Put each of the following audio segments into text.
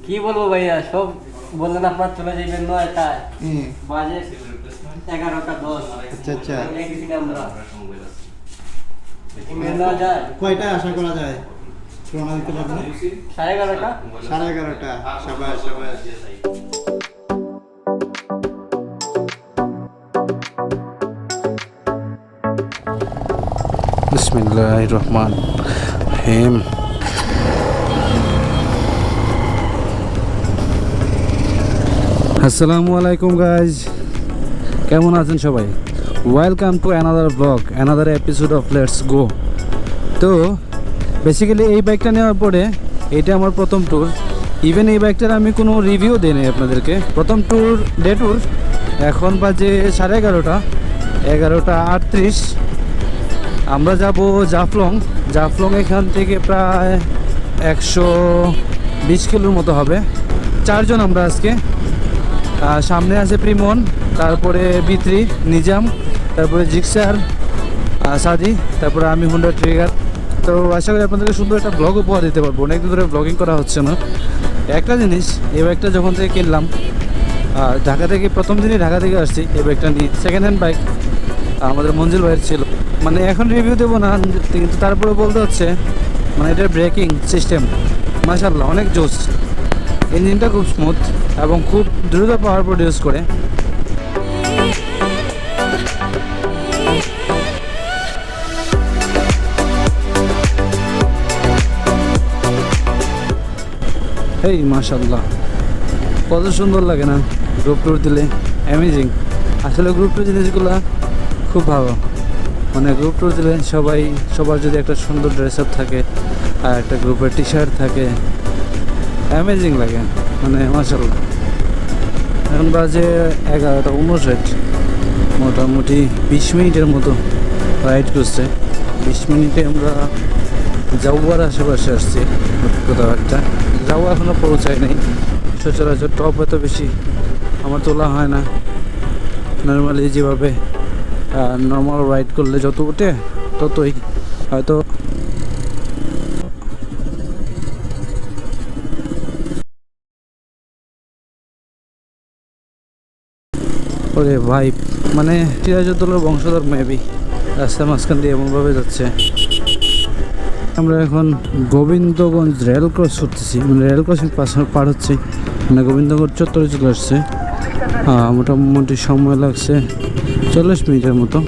কি বলবো ভাইয়া, সব বললেন আপনার চলে যাবেন 9টায়, বাজে 11:10। আচ্ছা আচ্ছা, কয়টায় আশা করা যায় রওনা দিতে পারবেন? 11:30। 11:30। শাবাশ শাবাশ। বিসমিল্লাহির রহমানির রহিম। আসসালামু আলাইকুম গাইজ, কেমন আছেন সবাই? Welcome to another blog, another episode of let's go. তো বেসিক্যালি এই বাইকটা নেওয়ার পরে এটা আমার প্রথম ট্যুর। ইভেন এই বাইকটার আমি কোনো রিভিউ দিই নাই আপনাদেরকে। প্রথম ট্যুর, ডে ট্যুর। এখন বাজে 11:30, 11:38। আমরা যাব জাফলং। জাফলং এখান থেকে প্রায় 120 কিলোর মতো হবে। 4 জন আমরা আজকে। সামনে আছে প্রিমন, তারপরে বিত্রি, নিজাম, তারপরে জিক্সার, সাদি, তারপরে আমি হুন্ডা ট্রিগার। তো আশা করি আপনাদেরকে সুন্দর একটা ব্লগ উপহার দিতে পারবো। অনেকদিন ধরে ব্লগিং করা হচ্ছে না। একটা জিনিস, এই বাইকটা যখন থেকে কিনলাম, ঢাকা থেকে প্রথম দিনই ঢাকা থেকে আসছি এই বাইকটা নিয়ে। সেকেন্ড হ্যান্ড বাইক আমাদের মঞ্জিল ভাইয়ের ছিল। মানে এখন রিভিউ দেবো না, কিন্তু তারপরে বলতে হচ্ছে মানে এটার ব্রেকিং সিস্টেম মাশাআল্লাহ অনেক জোস। ইঞ্জিনটা খুব স্মুথ এবং খুব দ্রুত পাওয়ার প্রডিউস করে। এই মাশাআল্লাহ কত সুন্দর লাগে না গ্রুপ ট্যুর দিলে, অ্যামেজিং। আসলে গ্রুপ ট্যুর জিনিসগুলো খুব ভালো। মানে গ্রুপ ট্যুর দিলে সবার যদি একটা সুন্দর ড্রেস আপ থাকে আর একটা গ্রুপের টি শার্ট থাকে, অ্যামেজিং লাগে মানে মাশাআল্লাহ। এখন বাজে 11:59, মোটামুটি 20 মিনিটের মতো রাইড করছে। 20 মিনিটে আমরা যাওয়ার আশেপাশে আসছি কোথাও একটা। যাওয়া এখনও পৌঁছায় নাই। সচরাচর টপ এত বেশি আমার তোলা হয় না। নর্মালি যেভাবে নর্মাল রাইড করলে যত উঠে ততই হয়তো। ওরে ভাই, মানে সিরাজউদ্দৌলার বংশধর মেবি রাস্তার মাঝখান দিয়ে এমনভাবে যাচ্ছে। আমরা এখন গোবিন্দগঞ্জ রেল ক্রস করতেছি, মানে রেল ক্রসিং পার হচ্ছে। মানে গোবিন্দগঞ্জ চত্বরে চলে আসছে। মোটামুটি সময় লাগছে 40 মিনিটের মতো।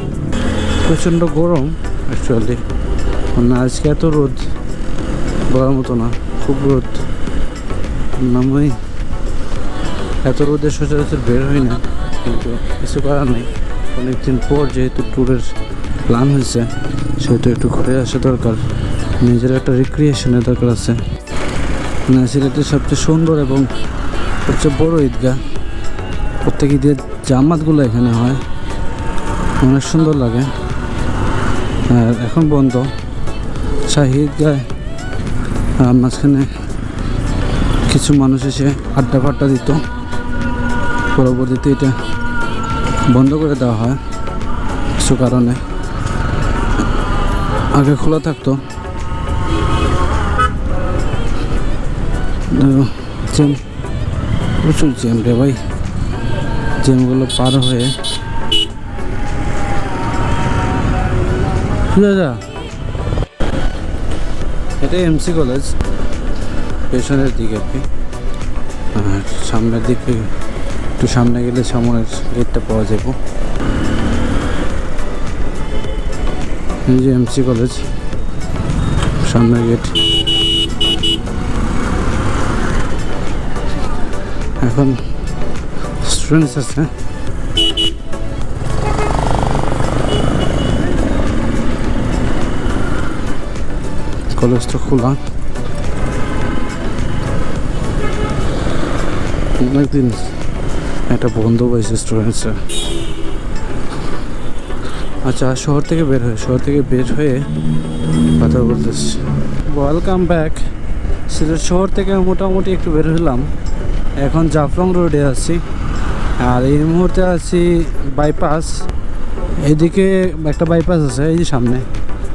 প্রচণ্ড গরম অ্যাকচুয়ালি, মানে আজকে এত রোদ বলার মতো না, খুব রোদ। আমি এত রোদে সচরাচর বের হই না, কিন্তু কিছু করার নেই। অনেকদিন পর যেহেতু ট্যুরের প্ল্যান হয়েছে, সেহেতু একটু ঘুরে আসা দরকার। নিজের একটা রিক্রিয়েশনের দরকার আছে। সিলেটের সবচেয়ে সুন্দর এবং সবচেয়ে বড় ঈদগাহ, প্রত্যেক ঈদের জামাতগুলো এখানে হয়, অনেক সুন্দর লাগে। আর এখন বন্ধ শাহী ঈদগাহ। মাঝখানে কিছু মানুষ এসে আড্ডা ফাড্ডা দিত, পরবর্তীতে এটা বন্ধ করে দেওয়া হয় কিছু কারণে। আগে খোলা থাকতো। জ্যাম, প্রচুর জ্যাম রে ভাই। জ্যামগুলো পার হয়ে দাদা, এটা এমসি কলেজ পেছনের দিকে আর কি। আর সামনের দিকে একটু সামনে গেলে সামনের গেটটা পাওয়া যাবে। এই যে এমসি কলেজ, সামনের গেট। এখন স্টুডেন্টস আছে। কলেজটা খোলা, অনেকদিন একটা বন্ধ পাইছে স্টুডেন্টসরা। আচ্ছা, শহর থেকে বের হয়ে কথা বলতেছি। Welcome back. সিলেট শহর থেকে মোটামুটি একটু বের হলাম। এখন জাফলং রোডে আছি। আর এই মুহূর্তে আছি বাইপাস। এদিকে একটা বাইপাস আছে এই যে সামনে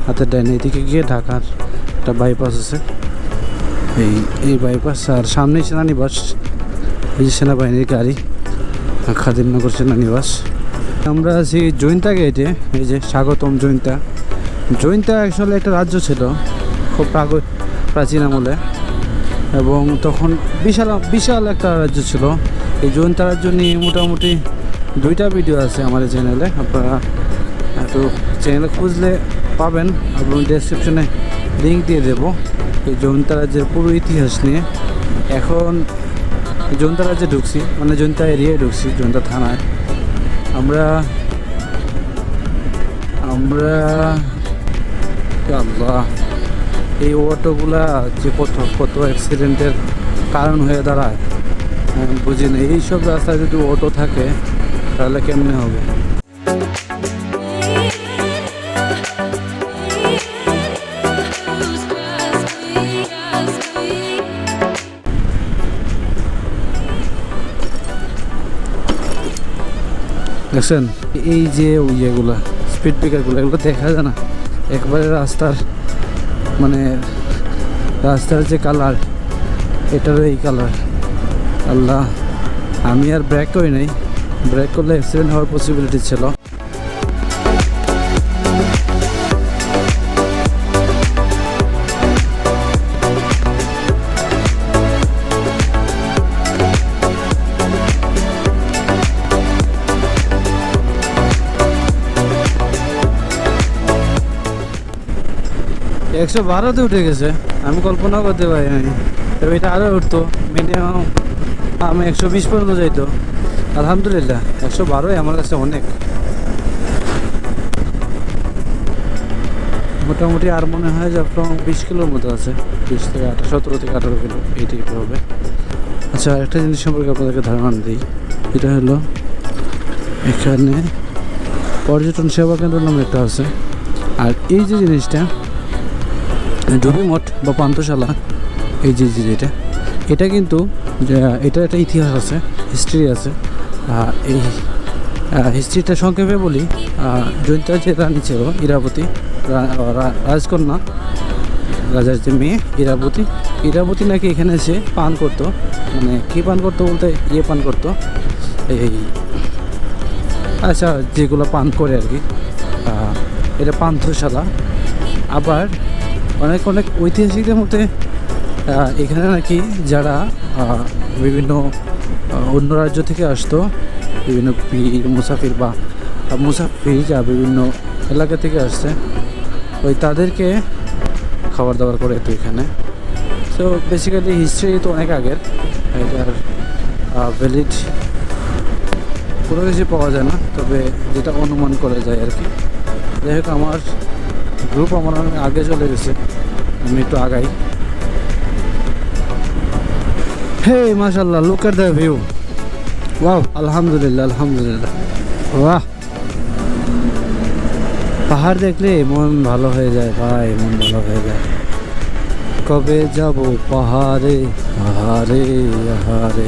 হাতের ডাইনে, এদিকে গিয়ে ঢাকার একটা বাইপাস আছে, এই বাইপাস, আর সামনেই সেনানিবাস, এই যে সেনাবাহিনীর গাড়ি, খাদিমনগর সেনানিবাস। আমরা আছি জৈন্তা গেটে, এই যে স্বাগতম জৈন্তা। জৈন্তা অ্যাকচুয়ালি একটা রাজ্য ছিল খুব প্রাচীন আমলে, এবং তখন বিশাল একটা রাজ্য ছিল। এই জৈন্তা রাজ্য নিয়ে মোটামুটি 2টা ভিডিও আছে আমার চ্যানেলে, আপনারা একটু চ্যানেলে খুঁজলে পাবেন, এবং ডেসক্রিপশনে লিঙ্ক দিয়ে দেবো এই জৈন্তা রাজ্যের পুরো ইতিহাস নিয়ে। এখন জৈন্তা রাজ্যে ঢুকছি, মানে জৈন্তা এরিয়ায় ঢুকছি, জৈন্তা থানায়। আমরা আল্লাহ, এই অটোগুলা যে কত অ্যাক্সিডেন্টের কারণ হয়ে দাঁড়ায় বুঝি না। এইসব রাস্তায় যদি অটো থাকে তাহলে কেমনে হবে? দেখছেন এই যে ইয়েগুলা স্পিড ব্রেকারগুলো, এগুলো দেখা যায় না একবারে রাস্তার, মানে রাস্তার যে কালার এটারও এই কালার। আল্লাহ, আমি আর ব্রেক করি নাই, ব্রেক করলে অ্যাক্সিডেন্ট হওয়ার পসিবিলিটি ছিল। 112-তে উঠে গেছে, আমি কল্পনা করতে পারি নাই। তবে এটা আরও উঠতো, মিনিমাম আমি 120 পর্যন্ত যাইতো। আলহামদুলিল্লাহ 112 আমার কাছে অনেক। মোটামুটি আর মনে হয় জাফলং 20 কিলোর মতো আছে, 20 থেকে 17 থেকে 18 কিলো এই টাইপের হবে। আচ্ছা, একটা জিনিস সম্পর্কে আপনাদেরকে ধারণা দিই, এটা হলো এখানে পর্যটন সেবা কেন্দ্র নামে একটা আছে। আর এই যে জিনিসটা ডুবি মঠ বা পান্থশালা, এই যে এটা কিন্তু এটা একটা ইতিহাস আছে, হিস্ট্রি আছে। এই হিস্ট্রিটা সংক্ষেপে বলি, জৈন্তার যে রানী ছিল ইরাবতী, রাজকন্যা, রাজার যে মেয়ে ইরাবতী নাকি এখানে এসে পান করতো, মানে কী পান করতো বলতে পান করতো এই, আচ্ছা যেগুলো পান করে আর কি, এটা পান্থশালা। আবার অনেক ঐতিহাসিকদের মতে এখানে নাকি যারা বিভিন্ন অন্য রাজ্য থেকে আসতো, বিভিন্ন মুসাফির যা বিভিন্ন এলাকা থেকে আসছে, ওই তাদেরকে খাবার দাবার করে তো এখানে। সো বেসিক্যালি হিস্ট্রি তো অনেক আগের, এটার ভ্যালিড কোনো কিছু পাওয়া যায় না, তবে যেটা অনুমান করা যায় আর কি। যাই হোক, আমার গ্রুপ আমার অনেক আগে চলে গেছে, আমি একটু আগাই। হে মাশাআল্লাহ, look at the view, wow, আলহামদুলিল্লাহ। বাহ, পাহাড় দেখলে মন ভালো হয়ে যায় ভাই, মন ভালো হয়ে যায়। কবে যাব পাহাড়ে, আহারে আহারে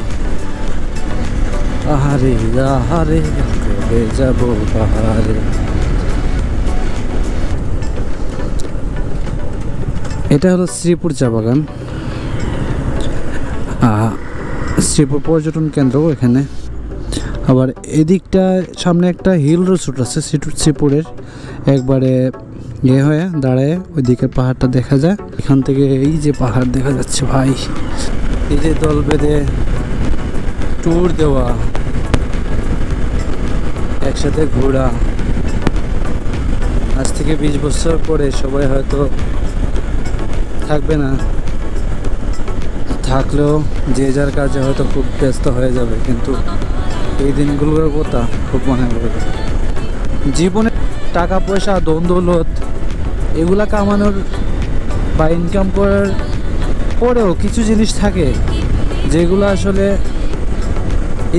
আহারে আহারে, কবে যাব পাহাড়ে। এটা হলো শ্রীপুর চা বাগান, শ্রীপুর পর্যটন কেন্দ্র এখানে। আবার এদিকটা সামনে একটা হিল রোড আছে শ্রীপুরের, একবারে হয়ে দাঁড়ায় ওই দিকের পাহাড়টা দেখা যায়। এখান থেকে এই যে পাহাড় দেখা যাচ্ছে ভাই, এই যে দল বেঁধে ট্যুর দেওয়া, একসাথে ঘোরা, আজ থেকে 20 বছর পরে সবাই হয়তো থাকবে না, থাকলেও যে যার কাজে হয়তো খুব ব্যস্ত হয়ে যাবে, কিন্তু এই দিনগুলোর কথা খুব মনে পড়বে। জীবনে টাকা পয়সা, দৌলত এগুলা কামানোর বা ইনকাম করার পরেও কিছু জিনিস থাকে যেগুলো আসলে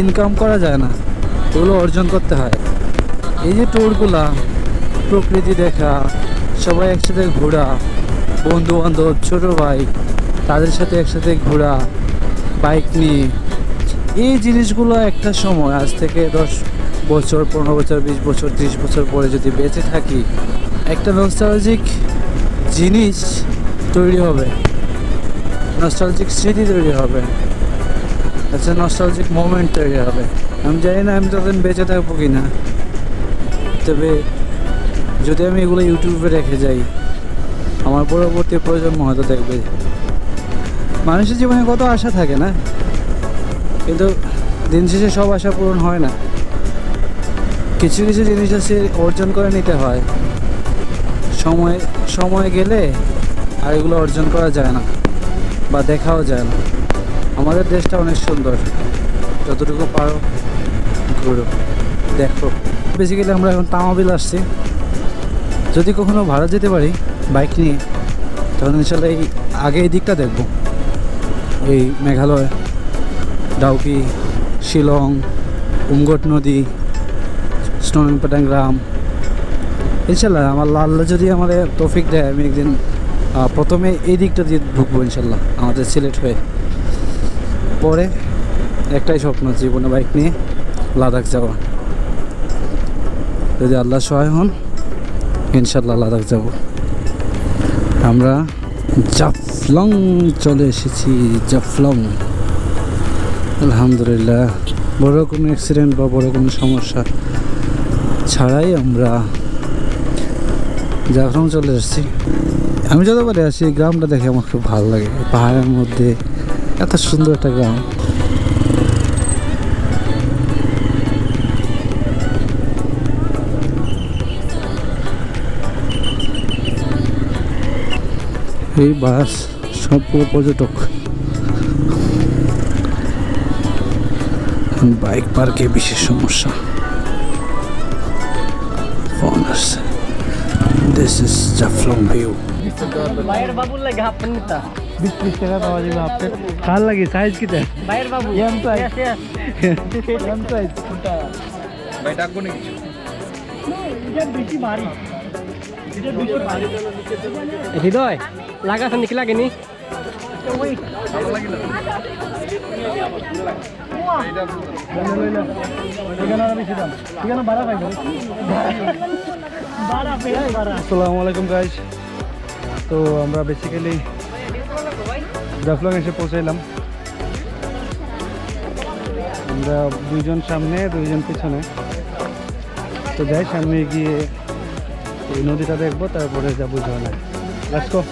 ইনকাম করা যায় না, এগুলো অর্জন করতে হয়। এই যে ট্যুরগুলা, প্রকৃতি দেখা, সবাই একসাথে ঘোরা, বন্ধু বান্ধব, ছোটো ভাই, তাদের সাথে একসাথে ঘোরা বাইক নিয়ে, এই জিনিসগুলো একটা সময়, আজ থেকে 10 বছর, 15 বছর, 20 বছর, 30 বছর পরে যদি বেঁচে থাকি, একটা নস্টালজিক জিনিস তৈরি হবে, নস্টালজিক স্মৃতি তৈরি হবে, আচ্ছা নস্টালজিক মোমেন্ট তৈরি হবে। আমি জানি না আমি ততদিন বেঁচে থাকবো কি না, তবে যদি আমি এগুলো ইউটিউবে রেখে যাই আমার পরবর্তী প্রজন্ম হয়তো দেখবে। মানুষের জীবনে কত আশা থাকে না, কিন্তু দিন শেষে সব আশা পূরণ হয় না। কিছু কিছু জিনিস আছে অর্জন করে নিতে হয়, সময় গেলে আর এগুলো অর্জন করা যায় না বা দেখাও যায় না। আমাদের দেশটা অনেক সুন্দর, যতটুকু পারো ঘুরো দেখো। বেসিক্যালি আমরা এখন তামাবিল আসছি, যদি কখনো ভারত যেতে পারি বাইক নিয়ে তখন ইনশাল্লাহ আগে এই দিকটা দেখব, এই মেঘালয়, ডাউকি, শিলং, উমগট নদী, স্নোনপাটাং গ্রাম। ইনশাল্লাহ আমার আল্লাহ যদি আমাদের তৌফিক দেয় আমি একদিন প্রথমে এই দিকটা দিয়ে ঢুকবো ইনশাল্লাহ আমাদের সিলেট হয়ে। পরে একটাই স্বপ্ন জীবনে বাইক নিয়ে লাদাখ যাওয়া, যদি আল্লাহ সহায় হন ইনশাল্লাহ লাদাখ যাব। আমরা জাফলং চলে এসেছি, জাফলং। আলহামদুলিল্লাহ বড় কোনো অ্যাক্সিডেন্ট বা বড় কোনো সমস্যা ছাড়াই আমরা জাফলং চলে এসেছি। আমি যতবারে আসি এই গ্রামটা দেখে আমার খুব ভালো লাগে, পাহাড়ের মধ্যে এত সুন্দর একটা গ্রাম। এই বাস সব পুরো পর্যটক, বাইক পার্কে বিশেষ সমস্যা। ফোন আসছে। This is Jaflong view. বাইরের বাবুর লাগে হাফ প্যান্ট নিতা 20 টাকা পাওয়া যাবে হাফ প্যান্ট। কার লাগে সাইজ কিটা? বাইরের বাবু এম সাইজ, এম সাইজ ভাই ডাকবো না কিছু। এটা বেশি ভারী, এটা বেশি ভারী। হৃদয় লাগাছে নাকি লাগেনি? ভালো লাগিল আসসালামু আলাইকুম গাইজ। তো আমরা বেসিক্যালি জাফলং এসে পৌঁছাইলাম। আমরা দুইজন সামনে দুইজন পিছনে। তো যাই সামনে গিয়ে এই নদীটা দেখবো, তারপরে যাবো ঝর্ণায়। Let's go.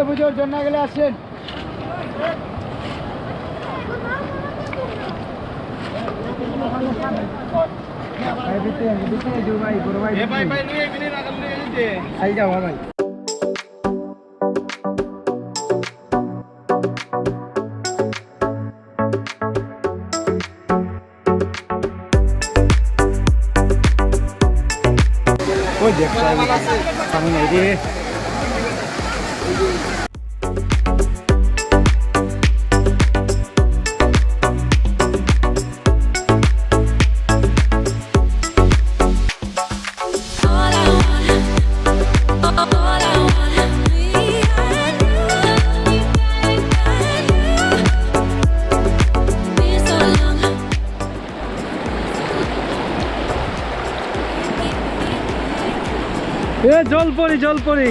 পুজোর জন্য গেলে আসছেন। ওই দেখ সামনে এই রে জলপরি